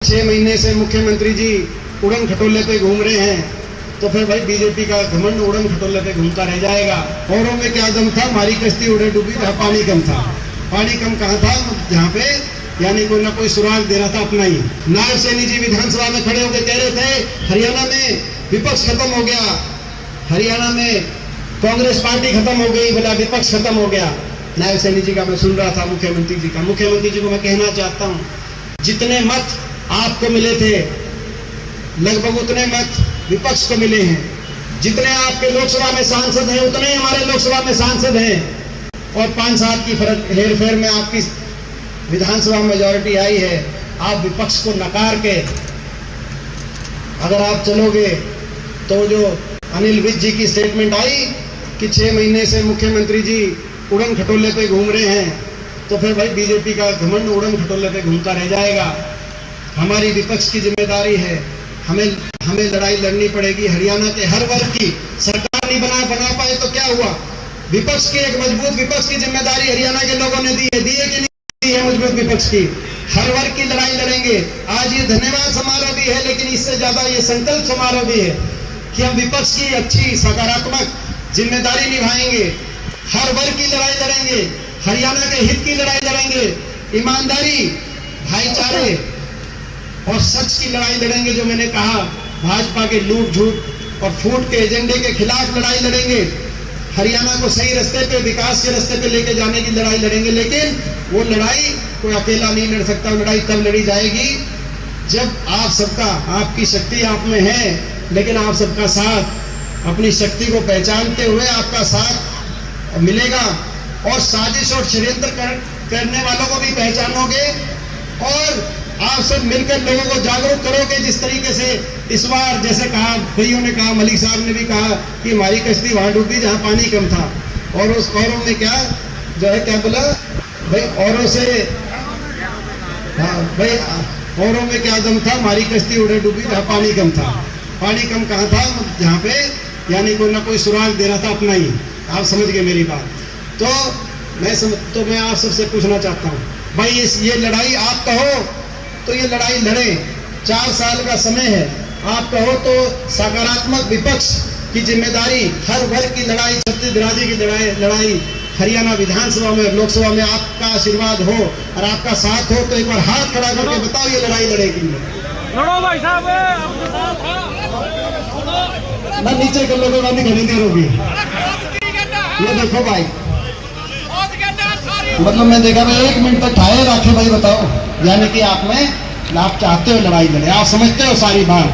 6 महीने से मुख्यमंत्री जी उड़न खटोले पे घूम रहे हैं, तो फिर भाई बीजेपी का घमंड उड़न खटोले पे घूमता रह जाएगा। औरों में क्या दम था, हमारी कश्ती उड़े डूबी, जहाँ पानी कम था। पानी कम कहाँ था, जहाँ पे यानी कोई ना कोई सुराग दे रहा था अपना ही। नायब सैनी जी विधानसभा में खड़े होकर कह रहे थे हरियाणा में विपक्ष खत्म हो गया, हरियाणा में कांग्रेस पार्टी खत्म हो गई, बोला विपक्ष खत्म हो गया। नायब सैनी जी का मैं सुन रहा था, मुख्यमंत्री जी का। मुख्यमंत्री जी को मैं कहना चाहता हूँ, जितने मत आपको मिले थे लगभग उतने मत विपक्ष को मिले हैं। जितने आपके लोकसभा में सांसद हैं उतने हमारे लोकसभा में सांसद हैं, और 5-7 की फर्क हेरफेर में आपकी विधानसभा मेजॉरिटी आई है। आप विपक्ष को नकार के अगर आप चलोगे तो जो अनिल विज जी की स्टेटमेंट आई कि 6 महीने से मुख्यमंत्री जी उड़न खटोले पे घूम रहे हैं, तो फिर भाई बीजेपी का घमंड उड़न खटोले पे घूमता रह जाएगा। हमारी विपक्ष की जिम्मेदारी है, हमें लड़ाई लड़नी पड़ेगी हरियाणा के हर वर्ग की। सरकार नहीं बना पाए तो क्या हुआ, विपक्ष की एक मजबूत विपक्ष की जिम्मेदारी हरियाणा के लोगों ने दी है कि नहीं दी है मजबूत विपक्ष की। हर वर्ग की लड़ाई लड़ेंगे। आज ये धन्यवाद समारोह भी है, लेकिन इससे ज्यादा ये संकल्प समारोह भी है कि हम विपक्ष की अच्छी सकारात्मक जिम्मेदारी निभाएंगे, हर वर्ग की लड़ाई लड़ेंगे, हरियाणा के हित की लड़ाई लड़ेंगे, ईमानदारी, भाईचारे और सच की लड़ाई लड़ेंगे। जो मैंने कहा, भाजपा के लूट झूठ और फूट के एजेंडे के खिलाफ लड़ाई लड़ेंगे, हरियाणा को सही रास्ते पे, विकास के रास्ते पे लेके जाने की लड़ाई लड़ेंगे। लेकिन वो लड़ाई कोई अकेला नहीं लड़ सकता। लड़ाई तब लड़ी जाएगी जब आप सबका, आपकी शक्ति आप में है, लेकिन आप सबका साथ, अपनी शक्ति को पहचानते हुए आपका साथ मिलेगा, और साजिश और षड्यंत्र करने वालों को भी पहचानोगे, और आप सब मिलकर लोगों को जागरूक करोगे। जिस तरीके से इस बार, जैसे कहा कईयों ने कहा, मलिक साहब ने भी कहा कि हमारी कश्ती वहां डूबी जहां पानी कम था, और उस औरों में क्या जो है, क्या बोला भाई, औरों से, हाँ भाई, औरों में क्या दम था, हमारी कश्ती उड़े डूबी जहां पानी कम था। पानी कम कहाँ था, जहाँ पे यानी कोई ना कोई सुराग दे रहा था अपना ही। आप समझ गए मेरी बात। तो मैं आप सबसे पूछना चाहता हूँ भाई, ये लड़ाई आप कहो तो ये लड़ाई लड़े, 4 साल का समय है। आप कहो तो सकारात्मक विपक्ष की जिम्मेदारी, हर वर्ग की लड़ाई, छत्तीस बिरादरी की लड़ाई हरियाणा विधानसभा में, लोकसभा में आपका आशीर्वाद हो और आपका साथ हो, तो एक बार हाथ खड़ा करके बताओ ये लड़ाई लड़ेगी। लड़ो भाई साहब, मैं नीचे कर लोगों वाली घड़ी देर होगी। ये देखो भाई, मतलब मैं देखा भाई 1 मिनट तक ठाए रखे भाई, बताओ यानी कि आप चाहते हो लड़ाई लड़े, आप समझते हो सारी बात।